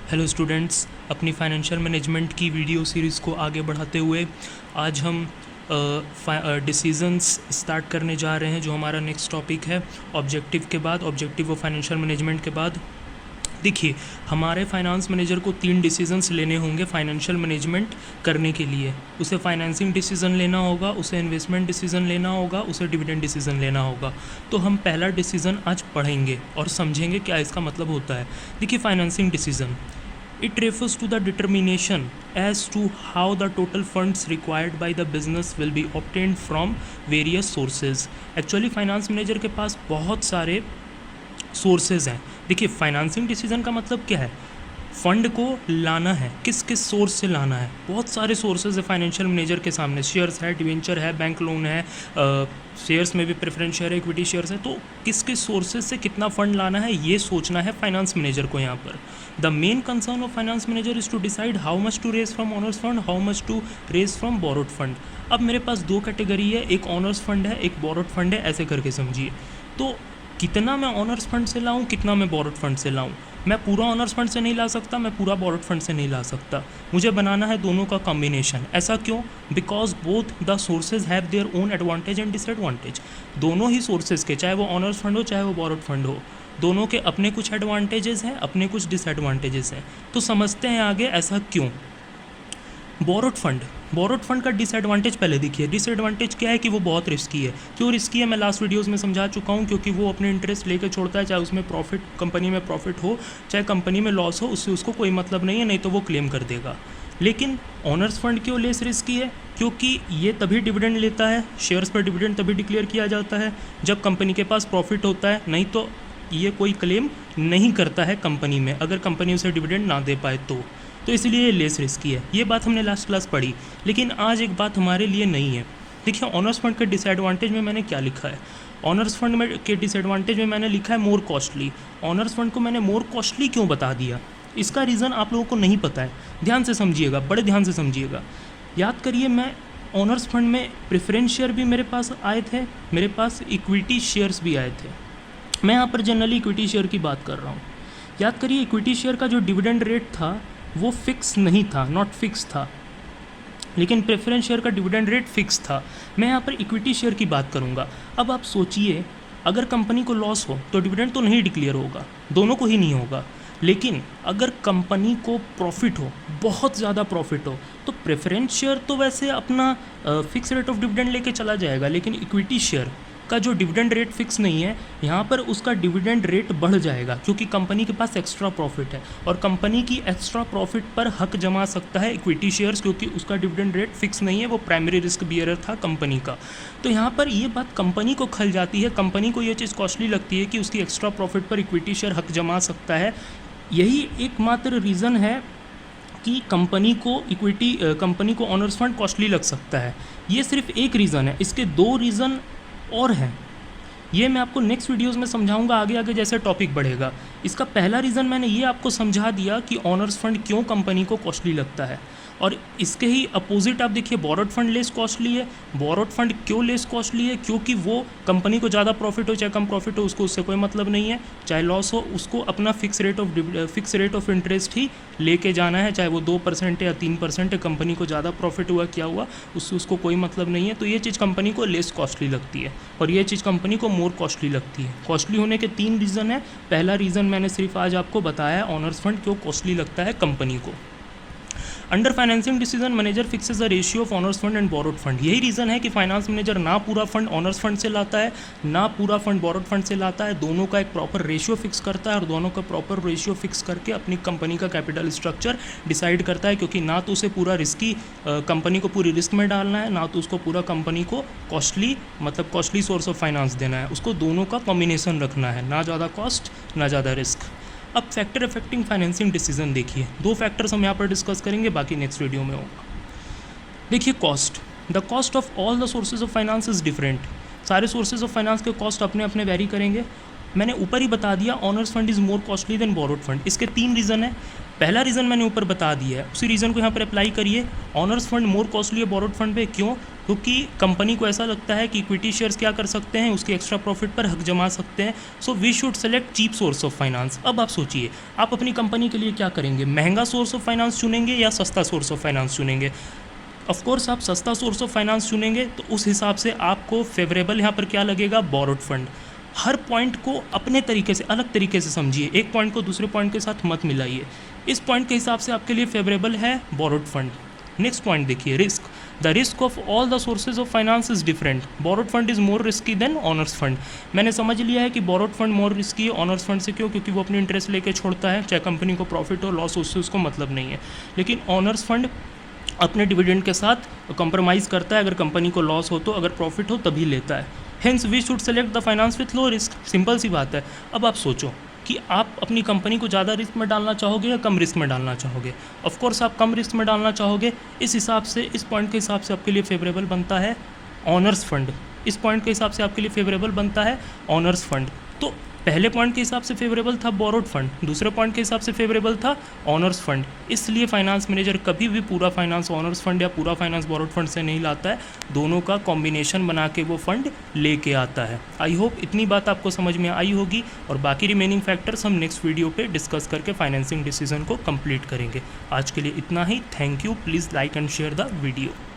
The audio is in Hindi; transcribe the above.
हेलो स्टूडेंट्स, अपनी फाइनेंशियल मैनेजमेंट की वीडियो सीरीज़ को आगे बढ़ाते हुए आज हम डिसीजंस स्टार्ट करने जा रहे हैं, जो हमारा नेक्स्ट टॉपिक है ऑब्जेक्टिव के बाद, ऑब्जेक्टिव ऑफ फाइनेंशियल मैनेजमेंट के बाद। देखिए, हमारे फाइनेंस मैनेजर को 3 डिसीजंस लेने होंगे फाइनेंशियल मैनेजमेंट करने के लिए। उसे फाइनेंसिंग डिसीजन लेना होगा, उसे इन्वेस्टमेंट डिसीजन लेना होगा, उसे डिविडेंड डिसीजन लेना होगा। तो हम पहला डिसीजन आज पढ़ेंगे और समझेंगे क्या इसका मतलब होता है। देखिए, financing decision it refers to the determination as to how the total funds required by the business will be obtained from various sources। Actually finance manager के पास बहुत सारे सोर्सेज हैं। देखिए, फाइनेंसिंग डिसीजन का मतलब क्या है? फंड को लाना है, किस किस सोर्स से लाना है। बहुत सारे सोर्सेज है फाइनेंशियल मैनेजर के सामने। शेयर्स है, डिवेंचर है, बैंक लोन है, शेयर्स में भी प्रेफरेंस शेयर है, इक्विटी शेयर्स है। तो किस किस सोर्सेज से कितना फंड लाना है, ये सोचना है फाइनेंस मैनेजर को यहाँ पर। The main concern of finance manager is to decide how much to raise from owners fund, how much to raise from borrowed fund. अब मेरे पास 2 कैटेगरी है, एक ऑनर्स फंड है, एक बोरोड फंड है, ऐसे करके समझिए। तो कितना मैं ऑनर्स फंड से लाऊं, कितना मैं बोरोड फंड से लाऊं। मैं पूरा ऑनर्स फंड से नहीं ला सकता, मैं पूरा बोरोड फंड से नहीं ला सकता। मुझे बनाना है दोनों का कॉम्बिनेशन। ऐसा क्यों? Because both the sources have their own advantage and disadvantage. दोनों ही सोर्सेज के, चाहे वो ऑनर्स फंड हो चाहे वो बोरोड फंड हो, दोनों के अपने कुछ एडवांटेजेस हैं, अपने कुछ डिसएडवांटेजेस हैं। तो समझते हैं आगे ऐसा क्यों। बोरोड फंड का डिसएडवांटेज पहले देखिए। डिसएडवांटेज क्या है कि वो बहुत रिस्की है। क्यों रिस्की है, मैं लास्ट वीडियोस में समझा चुका हूँ। क्योंकि वो अपने इंटरेस्ट लेके छोड़ता है, चाहे उसमें प्रॉफिट, कंपनी में प्रॉफिट हो चाहे कंपनी में लॉस हो, उससे उसको कोई मतलब नहीं है, नहीं तो वो क्लेम कर देगा। लेकिन ऑनर्स फंड क्यों लेस रिस्की है? क्योंकि ये तभी डिविडेंड लेता है, शेयर्स पर डिविडेंड तभी डिक्लेयर किया जाता है जब कंपनी के पास प्रॉफिट होता है, नहीं तो ये कोई क्लेम नहीं करता है कंपनी में, अगर कंपनी उसे डिविडेंड ना दे पाए तो इसलिए ये लेस रिस्की है। ये बात हमने लास्ट क्लास पढ़ी। लेकिन आज एक बात हमारे लिए नहीं है। देखिए, ऑनर्स फंड के डिसएडवांटेज में मैंने क्या लिखा है। ऑनर्स फंड में के डिसएडवांटेज में मैंने लिखा है मोर कॉस्टली। ऑनर्स फंड को मैंने मोर कॉस्टली क्यों बता दिया, इसका रीज़न आप लोगों को नहीं पता है। ध्यान से समझिएगा, बड़े ध्यान से समझिएगा। याद करिए, मैं ऑनर्स फंड में प्रेफरेंस शेयर भी मेरे पास आए थे, मेरे पास इक्विटी शेयर्स भी आए थे। मैं यहाँ पर जनरली इक्विटी शेयर की बात कर रहा हूँ। याद करिए, इक्विटी शेयर का जो डिविडेंड रेट था वो फिक्स नहीं था, नॉट फिक्स था। लेकिन प्रेफरेंस शेयर का डिविडेंड रेट फिक्स था। मैं यहाँ पर इक्विटी शेयर की बात करूँगा। अब आप सोचिए, अगर कंपनी को लॉस हो तो डिविडेंड तो नहीं डिक्लेयर होगा, दोनों को ही नहीं होगा। लेकिन अगर कंपनी को प्रॉफिट हो, बहुत ज़्यादा प्रॉफिट हो, तो प्रेफरेंस शेयर तो वैसे अपना फिक्स रेट ऑफ डिविडेंड लेके चला जाएगा। लेकिन इक्विटी शेयर का जो डिविडेंड रेट फिक्स नहीं है, यहाँ पर उसका डिविडेंड रेट बढ़ जाएगा, क्योंकि कंपनी के पास एक्स्ट्रा प्रॉफिट है और कंपनी की एक्स्ट्रा प्रॉफिट पर हक जमा सकता है इक्विटी शेयर्स, क्योंकि उसका डिविडेंड रेट फिक्स नहीं है, वो प्राइमरी रिस्क बियरर था कंपनी का। तो यहाँ पर ये बात कंपनी को खल जाती है, कंपनी को ये चीज़ कॉस्टली लगती है कि उसकी एक्स्ट्रा प्रॉफिट पर इक्विटी शेयर हक जमा सकता है। यही एकमात्र रीज़न है कि कंपनी को ऑनर्स फंड कॉस्टली लग सकता है। ये सिर्फ एक रीज़न है, इसके 2 रीज़न और हैं। ये मैं आपको नेक्स्ट वीडियोस में समझाऊंगा आगे आगे जैसे टॉपिक बढ़ेगा। इसका पहला रीज़न मैंने ये आपको समझा दिया कि ऑनर्स फंड क्यों कंपनी को कॉस्टली लगता है। और इसके ही अपोजिट आप देखिए, बोरोड फंड लेस कॉस्टली है। बोरोड फंड क्यों लेस कॉस्टली है? क्योंकि वो कंपनी को ज़्यादा प्रॉफिट हो चाहे कम प्रॉफिट हो, उसको उससे कोई मतलब नहीं है, चाहे लॉस हो, उसको अपना फिक्स रेट ऑफ इंटरेस्ट ही लेके जाना है, चाहे वो 2% या 3% है। कंपनी को ज़्यादा प्रॉफिट हुआ क्या हुआ, उससे उसको कोई मतलब नहीं है। तो ये चीज़ कंपनी को लेस कॉस्टली लगती है और ये चीज़ कंपनी को मोर कॉस्टली लगती है। कॉस्टली होने के 3 रीज़न है। पहला रीज़न मैंने सिर्फ आज आपको बताया है, ऑनर्स फंड क्यों कॉस्टली लगता है कंपनी को। Under financing decision manager fixes the ratio of honours fund and borrowed fund. यही रीज़न है कि फाइनेंस मैनेजर ना पूरा फंड ऑनर्स फंड से लाता है, ना पूरा फंड बोरोड फंड से लाता है। दोनों का एक प्रॉपर रेशियो फिक्स करता है और दोनों का प्रॉपर रेशियो फिक्स करके अपनी कंपनी का कैपिटल स्ट्रक्चर डिसाइड करता है। क्योंकि ना तो उसे पूरा रिस्की कंपनी को पूरी रिस्क में डालना है, ना तो उसको पूरा कंपनी को कॉस्टली सोर्स ऑफ फाइनेंस देना है। उसको दोनों का कॉम्बिनेशन रखना है, ना ज़्यादा कॉस्ट ना ज़्यादा रिस्क। अब फैक्टर अफेक्टिंग फाइनेंसिंग डिसीजन देखिए। 2 फैक्टर्स हम यहाँ पर डिस्कस करेंगे, बाकी नेक्स्ट वीडियो में होगा। देखिए, cost. The cost of all the sources of finance is different. सारे सोर्सेज ऑफ फाइनेंस के कॉस्ट अपने अपने वेरी करेंगे। मैंने ऊपर ही बता दिया, owners fund is more costly than borrowed fund. इसके 3 रीज़न है। पहला रीज़न मैंने ऊपर बता दिया है, उसी रीज़न को यहाँ पर अप्लाई करिए। ऑनर्स फंड मोर कॉस्टली है बोरोड फंड पे। क्यों? क्योंकि कंपनी को ऐसा लगता है कि इक्विटी शेयर्स क्या कर सकते हैं, उसके एक्स्ट्रा प्रॉफिट पर हक जमा सकते हैं। So we should select cheap source of finance. अब आप सोचिए, आप अपनी कंपनी के लिए क्या करेंगे, महंगा सोर्स ऑफ फाइनेंस चुनेंगे या सस्ता सोर्स ऑफ फाइनेंस चुनेंगे। ऑफ कोर्स आप सस्ता सोर्स ऑफ फाइनेंस चुनेंगे तो उस हिसाब से आपको फेवरेबल यहाँ पर क्या लगेगा, बोरोड फंड। हर पॉइंट को अपने तरीके से, अलग तरीके से समझिए, एक पॉइंट को दूसरे पॉइंट के साथ मत मिलाइए। इस पॉइंट के हिसाब से आपके लिए फेवरेबल है बोरोड फंड। नेक्स्ट पॉइंट देखिए, risk. The risk of all the sources of finance is different. Borrowed fund is more risky than owners fund. मैंने समझ लिया है कि बोरोड फंड मोर रिस्की है ऑनर्स फंड से। क्यों? क्योंकि वो अपनी इंटरेस्ट लेके छोड़ता है, चाहे कंपनी को प्रॉफिट हो लॉस हो, उससे उसको मतलब नहीं है। लेकिन ऑनर्स फंड अपने डिविडेंड के साथ कंप्रोमाइज़ करता है, अगर कंपनी को लॉस हो तो, अगर प्रॉफिट हो तभी लेता है। Hence we should select the finance with low risk. Simple सी बात है। अब आप सोचो कि आप अपनी कंपनी को ज़्यादा रिस्क में डालना चाहोगे या कम रिस्क में डालना चाहोगे। ऑफ कोर्स आप कम रिस्क में डालना चाहोगे। इस हिसाब से, इस पॉइंट के हिसाब से आपके लिए फेवरेबल बनता है ऑनर्स फंड। इस पॉइंट के हिसाब से आपके लिए फेवरेबल बनता है ऑनर्स फंड। तो पहले पॉइंट के हिसाब से फेवरेबल था बोरोड फंड, दूसरे पॉइंट के हिसाब से फेवरेबल था ऑनर्स फंड। इसलिए फाइनेंस मैनेजर कभी भी पूरा फाइनेंस ऑनर्स फंड या पूरा फाइनेंस बोरोड फंड से नहीं लाता है, दोनों का कॉम्बिनेशन बना के वो फंड लेके आता है। आई होप इतनी बात आपको समझ में आई होगी, और बाकी रिमेनिंग फैक्टर्स हम नेक्स्ट वीडियो पे डिस्कस करके फाइनेंसिंग डिसीजन को कंप्लीट करेंगे। आज के लिए इतना ही। Thank you. Please like and share the video.